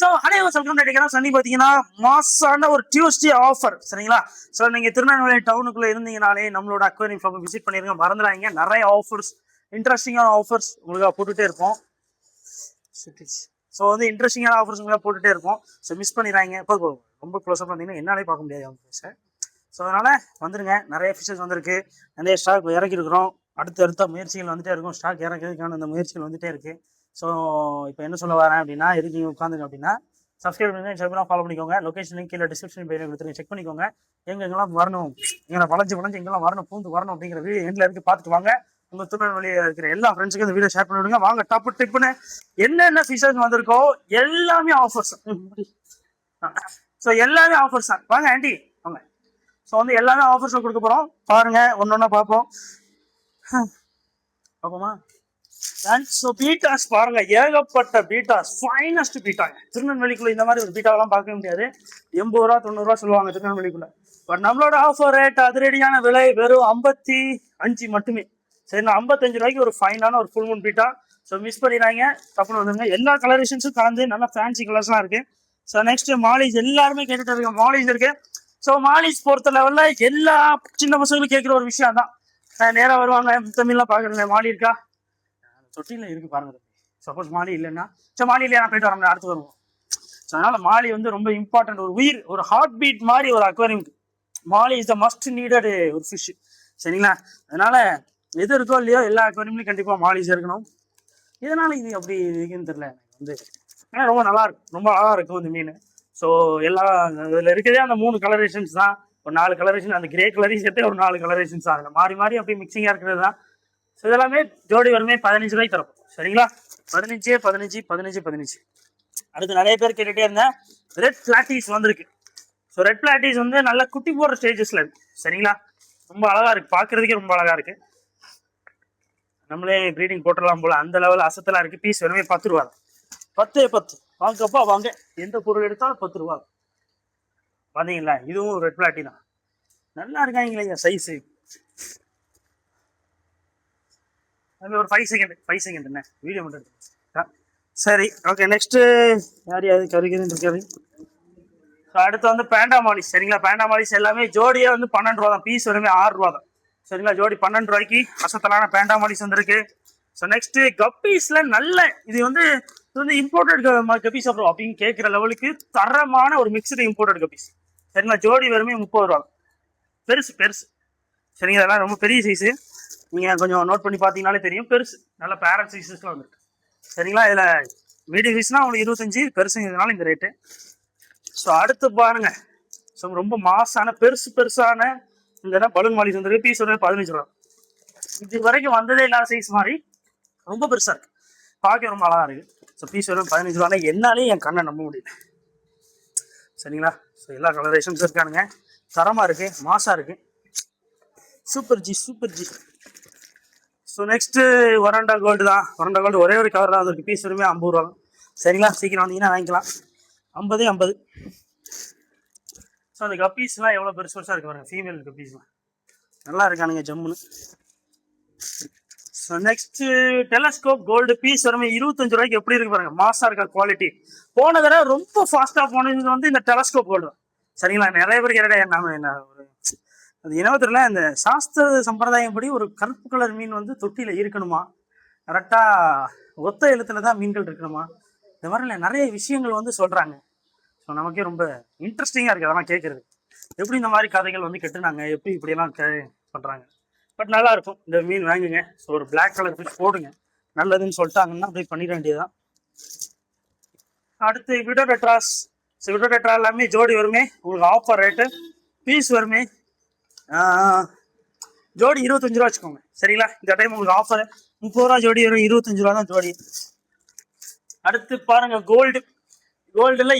So அனைவரும் நினைக்கிறோம் சனி பார்த்தீங்கன்னா மாசான ஒரு டியூஸ்டே ஆஃபர் சரிங்களா. ஸோ நீங்கள் திருநெல்வேலி டவுனுக்குள்ளே இருந்தீங்கனாலே நம்மளோட அக்வேரியம் ஷாப்பை விசிட் பண்ணிருங்க, மறந்துடாதீங்க. நிறைய ஆஃபர்ஸ், இன்ட்ரெஸ்டிங்கான ஆஃபர்ஸ் உங்களுக்கு போட்டுகிட்டே இருப்போம். ஸோ வந்து இன்ட்ரெஸ்டிங்கான ஆஃபர்ஸ் உங்களுக்கு போட்டுகிட்டே இருக்கும். ஸோ மிஸ் பண்ணிடுறாங்க. இப்போ ரொம்ப க்ளோஸாக பார்த்தீங்கன்னா என்னாலே பார்க்க முடியாது அவங்க ஃபிஷ்ஷை. ஸோ அதனால் வந்துருங்க, நிறைய ஃபிஷ்ஷஸ் வந்திருக்கு, நிறைய ஸ்டாக் இறக்கிருக்கிறோம். அடுத்த முயற்சிகள் வந்துட்டே இருக்கும், ஸ்டாக் இறக்கிறதுக்கான அந்த முயற்சிகள் வந்துட்டே இருக்குது. ஸோ இப்போ என்ன சொல்ல வரேன் அப்படின்னா, எதுக்கு நீங்கள் உட்காந்துங்க அப்படின்னா சப்ஸ்கிரைப் பண்ணுங்க, இன்ஸ்டாகிராம் ஃபாலோ பண்ணிக்கோங்க. லொகேஷன் லிங்க் கீழே டிஸ்கிரிப்ஷன் பேஜ் கொடுத்துருங்க, செக் பண்ணிக்கோங்க. எங்கெங்கெல்லாம் வரணும், எங்களை வளைஞ்சு எங்கெல்லாம் வரணும், பூந்து வரணும் அப்படிங்கிற வீடியோ எண்டில் இருக்கு, பார்த்துட்டு வாங்க. உங்கள் திருநெல்வேலியில் இருக்கிற எல்லா ஃப்ரெண்ட்ஸுக்கும் இந்த வீடியோ ஷேர் பண்ணி விடுங்க. வாங்க டாப் டிப்னு என்னென்ன ஃபிஷர்ஸ் வந்திருக்கோ எல்லாமே ஆஃபர்ஸ். ஸோ எல்லாமே ஆஃபர்ஸ் தான். வாங்க ஆண்டி வாங்க. ஸோ வந்து எல்லாமே ஆஃபர்ஸில் கொடுக்க போகிறோம். பாருங்க, ஒன்று ஒன்றா பார்ப்போம். பார்ப்போமா? ஸோ பீட்டாஸ் பாருங்க, ஏகப்பட்ட பீட்டாஸ், ஃபைனஸ்ட் பீட்டாங்க. திருநெல்வேலிக்குள்ள இந்த மாதிரி ஒரு பீட்டாவெல்லாம் பார்க்க முடியாது. 80 ரூபா 90 ரூபா சொல்லுவாங்க திருநெல்வேலிக்குள்ள. பட் நம்மளோட ஆஃபர் ரேட் அதிரடியான விலை வெறும் 55 மட்டுமே. சரி, நான் 55 ரூபாய்க்கு ஒரு ஃபைனான ஒரு full Moon beta. So miss பண்ணிடுறாங்க, தப்புன்னு வந்துருங்க. எல்லா கலரேஷன்ஸும் கலந்து நல்லா ஃபேன்சி கலர்ஸ்லாம் இருக்கு. ஸோ நெக்ஸ்ட் மாலிஸ், எல்லாருமே கேட்டுட்டு இருக்க மாலிஸ் இருக்கு. ஸோ மாலிஸ் பொறுத்த லெவலில் எல்லா சின்ன பசங்களும் கேட்குற ஒரு விஷயம் தான். நேராக வருவாங்க, தமிழ்லாம் பார்க்குறேங்க மாலி இருக்கா, தொட்டியில் இருக்கு பாருங்க. சப்போஸ் மாலி இல்லைன்னா ஸோ மாலி இல்லையா நான் போயிட்டு வரோம், அடுத்து வருவோம். ஸோ அதனால மாலி வந்து ரொம்ப இம்பார்ட்டன்ட், ஒரு உயிர், ஒரு ஹார்ட் பீட் மாதிரி ஒரு aquarium. Molly is the must needed ஒரு ஃபிஷ் சரிங்களா. அதனால எது இருக்கோ இல்லையோ எல்லா அக்வேரியம்லையும் கண்டிப்பாக மாலிஸ் இருக்கணும். இதனால இது அப்படி இருக்குன்னு தெரியல, வந்து ரொம்ப நல்லா இருக்கும், ரொம்ப அழகா இருக்கும் இந்த மீன். ஸோ எல்லா இதில் இருக்கிறதே அந்த 3 கலரேஷன்ஸ் தான், ஒரு 4 கலரேஷன், அந்த கிரே கலரையும் சேர்த்து ஒரு 4 கலரேஷன்ஸ் தான். அதில் மாறி மாறி அப்படி மிக்சிங்காக இருக்கிறது தான். ஸோ இதெல்லாமே ஜோடி வருமே 15 ரூபாய்க்கு தரப்போம் சரிங்களா. 15 15 15 15. அடுத்து நிறைய பேர் கேட்டுகிட்டே இருந்தேன், ரெட் பிளாட்டிஸ் வந்திருக்கு. ஸோ ரெட் பிளாட்டிஸ் வந்து நல்ல குட்டி போடுற ஸ்டேஜஸில் இருக்கு சரிங்களா. ரொம்ப அழகாக இருக்குது, பார்க்குறதுக்கே ரொம்ப அழகாக இருக்குது. நம்மளே ப்ரீடிங் போட்டுடலாம் போல், அந்த லெவலில் அசத்தலாம் இருக்குது. பீஸ் வெறுமே 10 ரூபா தான். 10 வாங்கப்பா வாங்க, எந்த பொருள் எடுத்தாலும் 10 ரூபா. பார்த்தீங்களா, இதுவும் ரெட் பிளாட்டி தான். நல்லா இருக்காங்களே சைஸு. ஒரு 5 செகண்ட் என்ன வீடியோ மட்டும் எடுத்து. சரி ஓகே, நெக்ஸ்ட்டு யார் யாரு கருகிறது இருக்காது. ஸோ அடுத்து வந்து பேண்டா மாலிஸ் சரிங்களா. பேண்டா மாலிஸ் எல்லாமே ஜோடியே வந்து 12 ரூபா தான், பீஸ் வருமே 6 ரூபா தான் சரிங்களா. ஜோடி 12 ரூபாய்க்கு அசத்தலான பேண்டா மாலிஸ் வந்துருக்கு. ஸோ நெக்ஸ்ட்டு கப்பீஸில் நல்ல இது வந்து இம்போர்ட்டட் கப்பீஸ் அப்புறம் அப்படின்னு கேட்குற லெவலுக்கு தரமான ஒரு மிக்சடு இம்போர்ட்டட் கப்பீஸ் சரிங்களா. ஜோடி வருமே 30 ரூபா, பெருசு சரிங்களா. இதெல்லாம் ரொம்ப பெரிய சைஸு, நீங்கள் கொஞ்சம் நோட் பண்ணி பார்த்தீங்கனாலே தெரியும். பெருசு நல்ல பேரண்ட் சைஸஸ்லாம் வந்துருக்கு சரிங்களா. இதில் மீடியம் சைஸ்னால் உங்களுக்கு 25, பெருசுங்கிறதுனால இந்த ரேட்டு. ஸோ அடுத்து பாருங்க, ஸோ ரொம்ப மாசான பெருசான இந்த பலூன் மாலிஸ் வந்துருக்கு. பீஸ் வந்து 15 ரூபா. இது வரைக்கும் வந்ததே இல்லாத சைஸ் மாதிரி ரொம்ப பெருசாக இருக்குது, பார்க்க ரொம்ப அழகாக இருக்குது. ஸோ பீஸ் வரும் 15 ரூபானா என்னாலே என் கண்ணை நம்ப முடியல சரிங்களா. ஸோ எல்லா கலரேஷன்ஸும் இருக்கானுங்க, தரமாக இருக்குது, மாசாக இருக்குது. Super ji. So next veranda gold தான். வராண்டா கோல்டு ஒரே ஒரு கவர் தான் வந்துருக்கு. பீஸ் வருமே 50 ரூபா சரிங்களா. சீக்கிரம் வந்தீங்கன்னா வாங்கிக்கலாம். 50. ஸோ அந்த கப்பீஸ்லாம் எவ்வளோ பெருசாக இருக்கு பாருங்க, ஃபீமேல் கப்பீஸ்லாம் நல்லா இருக்கானுங்க ஜம்முன்னு. So next telescope goldfish வருமே 25 ரூபாய்க்கு. எப்படி இருக்கு பாருங்க, மாசாக இருக்கா குவாலிட்டி. போன தடவை ரொம்ப ஃபாஸ்ட்டாக போனது வந்து இந்த டெலஸ்கோப் கோல்டு தான் சரிங்களா. நிறைய பேர் கேட்டா என்ன ஒரு அது இனவத்தில் இந்த சாஸ்திர சம்பிரதாயம் படி ஒரு கருப்பு கலர் மீன் வந்து தொட்டியில் இருக்கணுமா, கரெக்டாக ஒத்த எழுத்துல தான் மீன்கள் இருக்கணுமா, இந்த மாதிரி நிறைய விஷயங்கள் வந்து சொல்கிறாங்க. ஸோ நமக்கே ரொம்ப இன்ட்ரெஸ்டிங்காக இருக்குது அதெல்லாம் கேட்குறது. எப்படி இந்த மாதிரி கதைகள் வந்து கெட்டுனாங்க, எப்படி இப்படியெல்லாம் பண்ணுறாங்க. பட் நல்லா இருக்கும், இந்த மீன் வாங்குங்க. ஸோ ஒரு பிளாக் கலர் ஃபிஷ் போடுங்க, நல்லதுன்னு சொல்லிட்டாங்கன்னா அப்படி பண்ணிட வேண்டியதுதான். அடுத்து விடோடெட்ராஸ். ஸோ விடோடெட்ரா எல்லாமே ஜோடி வருமே உங்களுக்கு ஆஃபர் ரேட்டு. பீஸ் வருமே ஜோடி 25 ரூபா வச்சுக்கோங்க சரிங்களா. இந்த டைம் உங்களுக்கு ஆஃபர் 30 ரூபா ஜோடி வரும், 25 ரூபா தான் ஜோடி. அடுத்து பாருங்க கோல்டுல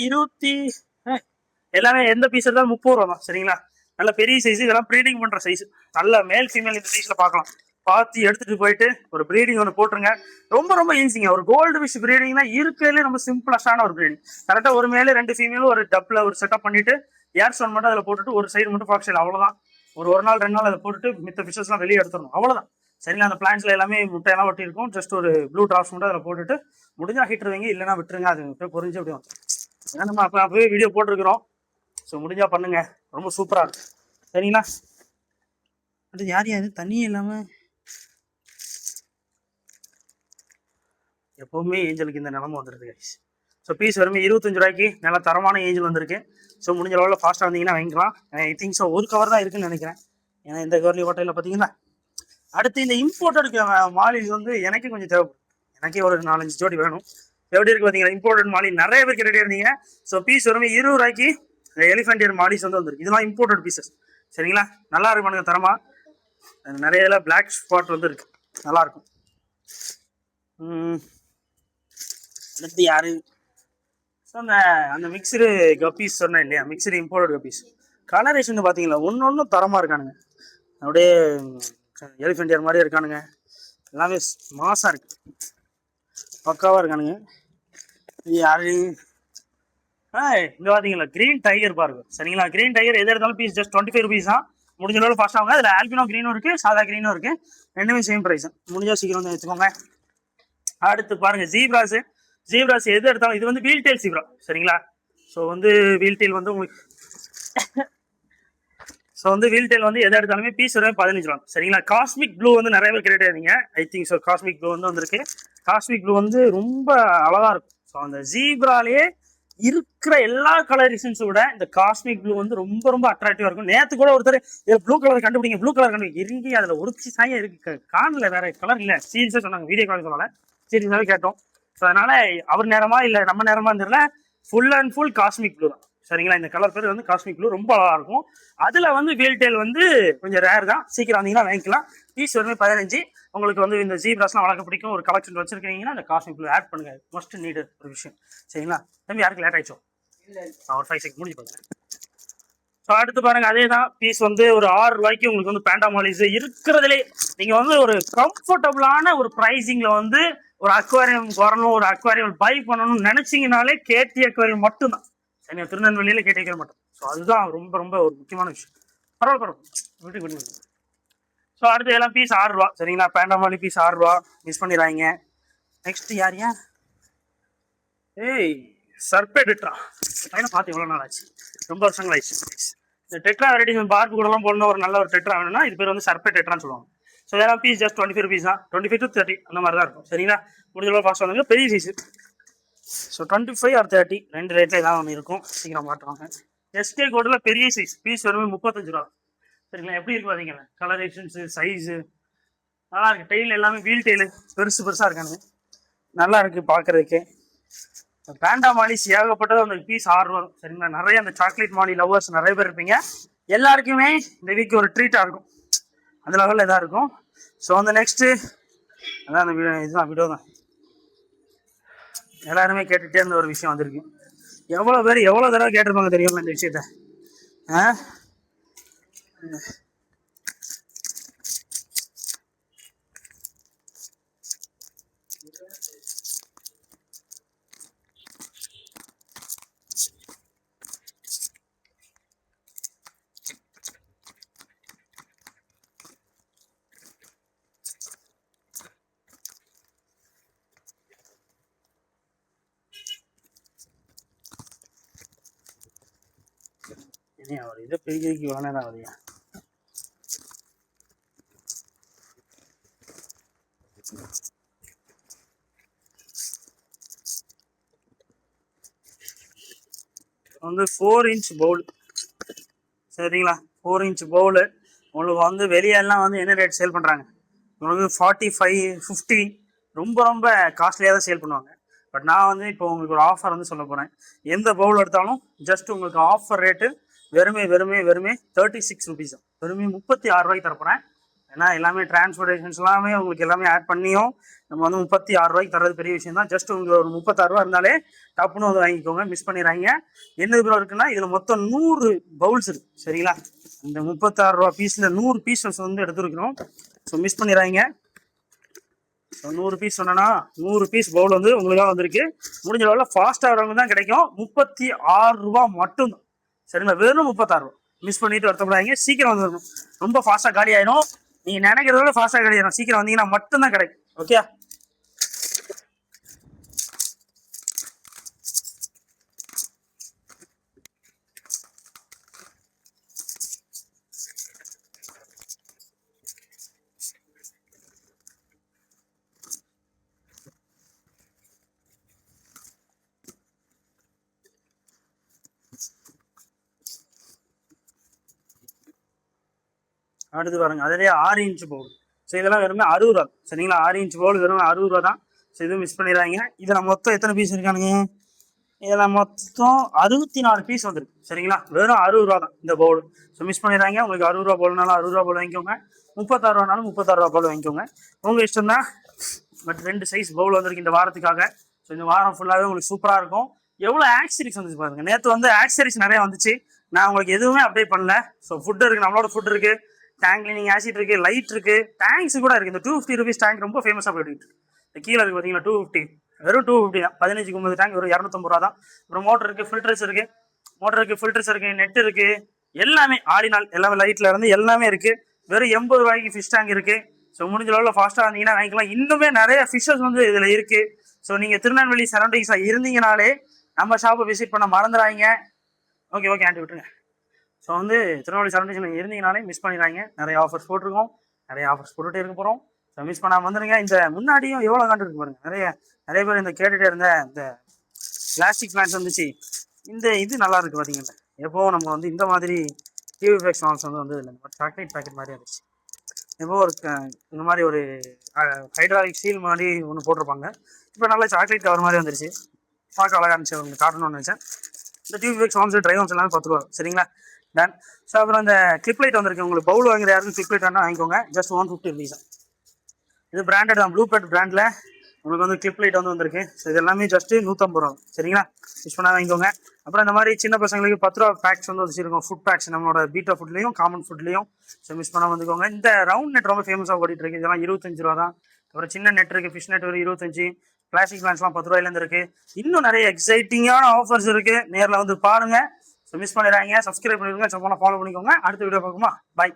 எல்லாமே எந்த பீஸ் இருந்தாலும் 30 ரூபா தான் சரிங்களா. நல்ல பெரிய சைஸ், இதெல்லாம் ப்ரீடிங் பண்ற சைஸ். நல்ல மேல் ஃபீமேல் இந்த சைஸ்ல பார்க்கலாம். பார்த்து எடுத்துட்டு போயிட்டு ஒரு ப்ரீடிங் ஒன்று போட்டுருங்க. ரொம்ப ஈஸிங்க. ஒரு கோல்டு ஃபிஷ் ப்ரீடிங்னா இருக்கிறதுலே ரொம்ப சிம்பிளஸ்டான ஒரு ப்ரீடிங். கரெக்டாக ஒரு மேலே 2 ஃபீமேலும் ஒரு டப்பில் ஒரு செட்டப் பண்ணிட்டு ஏர் ஸ்டோன் மட்டும் அதில் போட்டுட்டு ஒரு சைடு மட்டும் ஃபாக்ஸ் சைடு, அவ்வளோதான். ஒரு நாள் 2 நாள் அதை போட்டுட்டு மித்த ஃபிஷஸ்லாம் வெளியே எடுத்துடணும், அவ்வளோதான் சரிங்களா. அந்த பிளான்ஸ்ல எல்லாமே முட்டையெல்லாம் ஒட்டி இருக்கும். ஜஸ்ட் ஒரு ப்ளூ ட்ராப்ஸ் மட்டும் அதில் போட்டுட்டு முடிஞ்சா ஹீட்டர் வைங்க, இல்லைன்னா விட்டுருங்க. அது பொறிஞ்சு அப்படி வந்துடும். ஏன்னா நம்ம அப்பவே வீடியோ போட்டிருக்கிறோம். ஸோ முடிஞ்சா பண்ணுங்க, ரொம்ப சூப்பரா இருக்கு. சரிங்களா? அது யார் தண்ணியே இல்லாம எப்பவுமே ஏஞ்சலுக்கு இந்த நிலமை வந்துருது கைஸ். ஸோ பீஸ் வருமே 25 ரூபாய்க்கு நல்ல தரமான ஏஞ்சல் வந்திருக்கு. ஸோ முடிஞ்ச அளவில் ஃபாஸ்ட்டாக வந்தீங்கன்னா வாங்கிக்கலாம். ஐ திங்க் ஸோ ஒரு கவர் தான் இருக்குன்னு நினைக்கிறேன். ஏன்னா இந்த கவர்லி ஹோட்டலில் பார்த்தீங்கன்னா அடுத்து இந்த இம்போர்ட்டட் மாலிஸ் வந்து எனக்கு கொஞ்சம் தேவைப்படும். எனக்கே ஒரு 4-5 ஜோடி வேணும். எப்படி இருக்கு பார்த்தீங்கன்னா இம்போர்ட்டட் மாலி நிறைய பேர் கேட்டுகிட்டே இருந்தீங்க. ஸோ பீஸ் வருமே 20 ரூபாய்க்கு எலிஃபென்ட் இயர் மாலிஸ் வந்து வந்துருக்கு. இதெல்லாம் இம்போர்ட்டட் பீசஸ். சரிங்களா? நல்லா இருக்கும் பண்ணுங்க தரமா. நிறைய இதில் பிளாக் ஸ்பாட் வந்து இருக்கு, நல்லா இருக்கும். அடுத்து யாரு? ஸோ அந்த மிக்சரு கப்பீஸ் சொன்னேன் இல்லையா, மிக்சரு இம்போர்ட்டட் கப்பீஸ் கலரேஷன் பார்த்தீங்களா ஒன்று தரமாக இருக்கானுங்க. அப்படியே எலிஃபென்ட் இயர் மாதிரியே இருக்கானுங்க. எல்லாமே மாசாக இருக்கு, பக்காவாக இருக்கானுங்க. யாரு? இங்கே பார்த்தீங்களா கிரீன் டைகர் பாருங்க. சரிங்களா? கிரீன் டைகர் எது எடுத்தாலும் பீஸ் ஜஸ்ட் 25 ருபீஸ் தான். முடிஞ்ச அளவு ஃபாஸ்ட் ஆகுங்க. அதில் ஆல்பினோ கிரீனும் இருக்குது, சாதா கிரீனும் இருக்குது. ரெண்டுமே சேம் ப்ரைஸ் தான். முடிஞ்சா சீக்கிரம் வந்து வச்சுக்கோங்க. அடுத்து பாருங்க ஜீப்ராஸ். ஜீப்ராஸ் எது எடுத்தாலும் இது வந்து வீல் டெயில் ஜீப்ரா. சரிங்களா? ஸோ வந்து வீல் டெயில் வந்து உங்களுக்கு ஸோ வந்து வீல் டெயில் வந்து எது எடுத்தாலுமே பீஸ் வரும் 15 ரூபா. சரிங்களா? காஸ்மிக் ப்ளூ வந்து நிறைய பேர் கேட்டுருந்தீங்க. I think so cosmic blue வந்து வந்திருக்கு. காஸ்மிக் ப்ளூ வந்து ரொம்ப அழகா இருக்கும். ஸோ அந்த ஜீப்ராலேயே இருக்கிற எல்லா கலரேஷன்ஸை விட இந்த காஸ்மிக் ப்ளூ வந்து ரொம்ப ரொம்ப அட்ராக்டிவா இருக்கும். நேற்று கூட ஒருத்தர் ப்ளூ கலர் கண்டுபிடிங்க, ப்ளூ கலர் கண்டுபிடிங்க, இறங்கி அதுல ஒரு சாயம் இருக்கு, காணல, வேற கலர் இல்ல. சீரியஸா சொன்னாங்க, வீடியோ கால் சொல்லல, சீரியஸாவே கேட்டோம். ஸோ அதனால அவர் நேரமா இல்ல நம்ம நேரமா தெரியல, full and full cosmic blue தான். சரிங்களா? இந்த கலர் பேர் வந்து காஸ்மிக் ப்ளூ, ரொம்ப அழகா இருக்கும். அதுல வந்து வீல் டெயில் வந்து கொஞ்சம் ரேர் தான். சீக்கிரம் வந்தீங்கன்னா வாங்கிக்கலாம். பீஸ் வந்து 15. உங்களுக்கு வந்து இந்த ஜீப்ராஸ்லாம் வளர்க்க பிடிக்கும், ஒரு கலெக்ஷன் வச்சிருக்கீங்கன்னா அந்த காஸ்மிக் ப்ளூ ஆட் பண்ணுங்க. மஸ்ட் நீடு ஒரு விஷயம். சரிங்களா? தம்பி யாருக்கு லேட் ஆயிடுச்சோ ஒரு 5 செகண்ட் முடிஞ்சு பாருங்க. ஸோ அடுத்து பாருங்க அதே தான் பீஸ் வந்து ஒரு 6 ரூபாய்க்கு உங்களுக்கு வந்து பேண்டா மாலிஸ் இருக்கிறதுலே நீங்க வந்து ஒரு கம்ஃபர்டபுளான ஒரு ப்ரைசிங்ல வந்து ஒரு அக்வாரியம் வரணும், ஒரு அக்வாரியம் பை பண்ணணும்னு நினைச்சீங்கனாலே கேடி அக்வாரியம் மட்டும்தான். சரிங்க? திருநெல்வேலியில கேடி அக்வாரியம் மட்டும். ஸோ அதுதான் ரொம்ப ரொம்ப ஒரு முக்கியமான விஷயம். பரவாயில்ல. ஸோ அடுத்து எல்லாம் பீஸ் 6 ரூபா. சரிங்களா? பேண்டா மாலி பீஸ் 6 ரூபா, மிஸ் பண்ணிடுறாங்க. நெக்ஸ்ட் யாரியா? ஏய் சர்பே டெட்ரா பார்த்து எவ்வளோ நாள் ஆச்சு, ரொம்ப வருஷங்கள் ஆயிடுச்சு. இந்த டெட்ரா வெரைட்டிஸ் பார்க்கு கூடலாம் போடணும், ஒரு நல்ல ஒரு டெட்ரா வேணும்னா இது பேர் வந்து சர்பே டெட்ரான்னு சொல்லுவாங்க. ஸோ இதெல்லாம் பீஸ் ஜஸ்ட் 25 ருபீஸ் தான். 25 to 30 அந்த மாதிரி தான் இருக்கும். சரிங்களா? முடிஞ்சளவு ஃபாஸ்ட் வந்து பெரிய சைஸ். ஸோ 25 or 30 ரெண்டு ரேட்டில் ஏதாவது ஒன்று இருக்கும். சீக்கிரம் மாட்டுவாங்க. எஸ்கே கோடில் பெரிய சைஸ் பீஸ் வருமே 35 ரூபா. சரிங்களா? எப்படி இருக்கு பார்த்தீங்கன்னா கலரேஷன்ஸு, சைஸு நல்லா இருக்கு. டெய்ல் எல்லாமே வீல் டெய்லு பெருசு பெருசாக இருக்கானுங்க, நல்லா இருக்கு பார்க்கறதுக்கு. பேண்டா மாலிஸ் ஏகப்பட்டது அந்த பீஸ் 6 ரூபா. சரிங்களா? நிறைய அந்த சாக்லேட் மாலி லவர்ஸ் நிறைய பேர் இருப்பீங்க. எல்லாருக்குமே இந்த வீக் ஒரு ட்ரீட்டாக இருக்கும், அந்த லெவலில் இதாக இருக்கும். ஸோ அந்த நெக்ஸ்ட்டு அதான் அந்த இதுதான் வீடியோ தான் எல்லாருமே கேட்டுகிட்டே இருந்த ஒரு விஷயம் வந்திருக்கு. எவ்வளோ பேர் எவ்வளோ தடவை கேட்டிருப்பாங்க தெரியுமா இந்த விஷயத்த? அவர் இதை பெருக்கி வேணா வரையா வந்து 4 இன்ச் பவுல். சரிங்களா? 4 இன்ச் பவுலு உங்களுக்கு வந்து வெளியெல்லாம் வந்து என்ன ரேட் சேல் பண்ணுறாங்க? உங்களுக்கு 45, 50 ரொம்ப ரொம்ப காஸ்ட்லியாக தான் சேல் பண்ணுவாங்க. பட் நான் வந்து இப்போ உங்களுக்கு ஒரு ஆஃபர் வந்து சொல்ல போகிறேன். எந்த பவுல் எடுத்தாலும் ஜஸ்ட் உங்களுக்கு ஆஃபர் ரேட்டு வெறுமே 36 ருபீஸ் தான். வெறுமே 36 ரூபாய்க்கு தரப்போகிறேன். ஏன்னா எல்லாமே டிரான்ஸ்போர்டேஷன்ஸ் எல்லாமே உங்களுக்கு எல்லாமே ஆட் பண்ணியும் நம்ம வந்து 36 ரூபாய்க்கு தரது பெரிய விஷயம் தான். ஜஸ்ட் உங்களுக்கு ஒரு 36 ரூபா இருந்தாலே டப்புன்னு வந்து வாங்கிக்கோங்க, மிஸ் பண்ணிடுறாங்க. என்ன இதில் இருக்குன்னா இதில் மொத்தம் 100 பவுல்ஸ் இருக்கு. சரிங்களா? இந்த 36 ரூபா பீஸில் 100 பீசஸ் வந்து எடுத்துருக்கணும். ஸோ மிஸ் பண்ணிடுறாங்க. ஸோ 100 பீஸ் சொன்னா 100 பீஸ் பவுல் வந்து உங்களுக்காக வந்திருக்கு. முடிஞ்ச அளவில் ஃபாஸ்ட்டாக வரவங்க தான் கிடைக்கும். 36 ரூபா மட்டும்தான். சரிங்களா? வெறும் 36 ரூபா. மிஸ் பண்ணிட்டு வருத்தப்படாதீங்க, சீக்கிரம் வந்துடணும். ரொம்ப ஃபாஸ்ட்டாக காலி ஆயிடும். நீங்க நினைக்கிறத விட ஃபாஸ்ட்டாக காலி ஆயிடும். சீக்கிரம் வந்தீங்கன்னா மட்டும்தான் கிடைக்கும். ஓகே? அடுத்து பாருங்க அதுலேயே 6 இன்ச் பவுல். ஸோ இதெல்லாம் வெறுமே 60 ரூபா சரிங்களா. 6 இன்ச் பவுல் வெறும் 60 ரூபா தான். ஸோ இதுவும் மிஸ் பண்ணிடுறாங்க. இதில் மொத்தம் எத்தனை பீஸ் இருக்கானுங்க? இதில் மொத்தம் 64 பீஸ் வந்துருக்கு சரிங்களா. வெறும் 60 ரூபா தான் இந்த பவுல். ஸோ மிஸ் பண்ணிடுறாங்க. உங்களுக்கு 60 ரூபா பவுல்னாலும் 60 ரூபா பவுல் வாங்கிக்கோங்க, 36 ரூபானாலும் 36 ரூபா பவுல் வாங்கிக்கோங்க, உங்கள் இஷ்டம் தான். பட் 2 சைஸ் பவுல் வந்திருக்கு இந்த வாரத்துக்காக. ஸோ இந்த வாரம் ஃபுல்லாகவே உங்களுக்கு சூப்பராக இருக்கும். எவ்வளோ ஆக்சரிஸ் வந்துச்சு பாருங்க. நேற்று வந்து ஆக்சரிஸ் நிறைய வந்துச்சு, நான் உங்களுக்கு எதுவுமே அப்டேட் பண்ணல. ஸோ ஃபுட் இருக்குது, நம்மளோட ஃபுட் இருக்குது, டேங்க் கிளீனிங் ஆசிட் இருக்குது, லைட் இருக்குது, டேங்க்ஸ் கூட இருக்குது. இந்த 250 ருபீஸ் டேங்க் ரொம்ப ஃபேமஸாக போயிட்டு இந்த கீழே இருக்குது பார்த்தீங்களா 250, வெறும் 250 தான். 15 50 டேங்க் வெறும் 250 ரூபா தான். அப்புறம் மோட்டர் இருக்குது, ஃபில்டர்ஸ் இருக்குது, நெட் இருக்குது, எல்லாமே ஆடினால் எல்லாமே லைட்ல இருந்து எல்லாமே இருக்குது. வெறும் 80 ரூபாய்க்கு ஃபிஷ் டேங்க் இருக்குது. ஸோ முடிஞ்ச அளவில் ஃபாஸ்ட்டாக வந்தீங்கன்னா வாங்கிக்கலாம். இன்னுமே நிறைய ஃபிஷ்ஷஸ் வந்து இதில் இருக்குது. ஸோ நீங்கள் திருநெல்வேலி சரௌண்டிங்ஸில் இருந்தீங்கனாலே நம்ம ஷாப்பை விசிட் பண்ண மறந்துடாங்க. ஓகே ஆண்டி விட்டுருங்க. ஸோ வந்து திருநெல்வேலி சரௌண்டிங்ஸில் இருந்தீங்கனாலே மிஸ் பண்ணிடுறாங்க. நிறைய ஆஃபர்ஸ் போட்டிருக்கோம், நிறைய ஆஃபர்ஸ் போட்டுகிட்டே இருக்க போகிறோம். ஸோ மிஸ் பண்ணாமல் வந்துடுங்க. இந்த முன்னாடியும் எவ்வளோ காண்டு இருக்கு பாருங்க. நிறைய பேர் இந்த கேட்டுகிட்டே இருந்த இந்த பிளாஸ்டிக் பிளான்ஸ் வந்துச்சு. இந்த இது நல்லா இருக்குது பார்த்தீங்கன்னா. எப்போவும் நம்ம வந்து இந்த மாதிரி டிவிஃபெக்ஸ் மால்ஸ் வந்து இல்லை, இந்த மாதிரி சாக்லேட் பேக்கெட் மாதிரி இருந்துச்சு. எப்போ ஒரு இந்த மாதிரி ஒரு ஹைட்ராலிக் ஸ்டீல் மாதிரி ஒன்று போட்டிருப்பாங்க. இப்போ நல்லா சாக்லேட் கவர் மாதிரி வந்துருச்சு, பார்க்க அழகாக இருந்துச்சு. உங்களுக்கு காட்டணும்னு நினச்சேன். இந்த டிவிஃபெக்ஸ் மால்ஸ் ட்ரை ஹோம்ஸ் எல்லாமே 10 ரூபா சரிங்களா. டன். ஸோ அப்புறம் இந்த கிளிப் லைட் வந்திருக்கு. உங்களுக்கு பவுல் வாங்குற யாருக்கும் கிளிப் லைட் வேணா வாங்கிக்கோங்க. Just 150 rupees. இது பிராண்டட் தான், ப்ளூ பெட் பிராண்டில் உங்களுக்கு வந்து கிளிப் லைட் வந்திருக்கு. ஸோ இது எல்லாமே ஜஸ்ட்டு 150 ரூபா சரிங்களா. யூஸ் பண்ணால் வாங்கிக்கோங்க. அப்புறம் இந்த மாதிரி சின்ன பசங்களுக்கு 10 ரூபா பேக்ஸ் வந்து வச்சுருக்கோம். ஃபுட் பேக்ஸ் நம்மளோட பீட்டா ஃபுட்லேயும் காமன் ஃபுட்லேயும். ஸோ மிஸ் பண்ணால் வந்துக்கோங்க. இந்த ரவுண்ட் நெட் ரொம்ப ஃபேமஸாக ஓடிட்டு இருக்கு. இதெல்லாம் 25 ரூபா தான். அப்புறம் சின்ன நெட் இருக்குது, ஃபிஷ் நெட் ஒரு 25, பிளாஸ்டிக் பிளான்ஸ்லாம் 10 ரூபாயிலேருந்து இருக்குது. இன்னும் நிறைய எக்ஸைட்டிங்கான ஆஃபர்ஸ் இருக்குது. நேரில் வந்து பாருங்கள். ஸோ மிஸ் பண்ணிடுறாங்க. சப்ஸ்கிரைப் பண்ணிடுங்க, ஃபாலோ பண்ணிக்கோங்க. அடுத்த வீடியோ பார்க்குமா. பாய்.